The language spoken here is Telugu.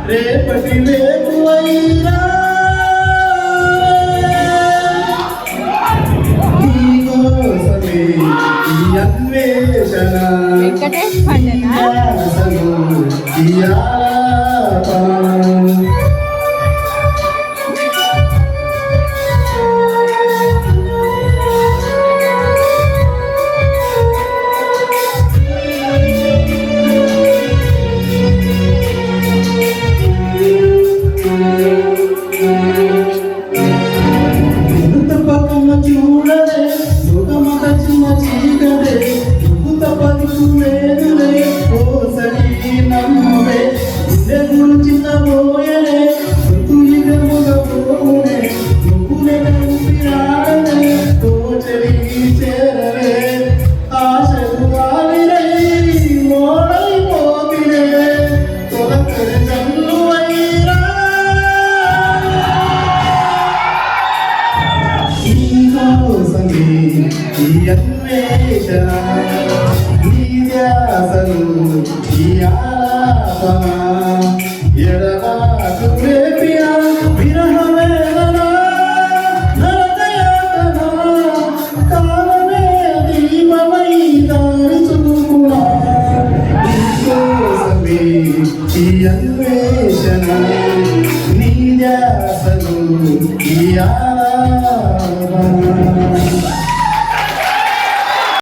రేపటి వేకువైనా నీకోసమే ఈ అన్వేషణ ఈ ఆలాపన చూడలే సుగమత చిన్న చీకలే నువ్వుత పలుకులేదులే ఓ సరి నమ్మవే గుండెలు చిన్నబోయలే ఋతులిగముల పోనే నువ్వులే ఊపిరాడలే తోచలి చేరలే ఆశలు ఆవిరై మోడైపోతిలే తొలకరి జల్లువైరా ఈ అన్వేషణ ఈ ధ్యాసలు ఈ ఆలాపన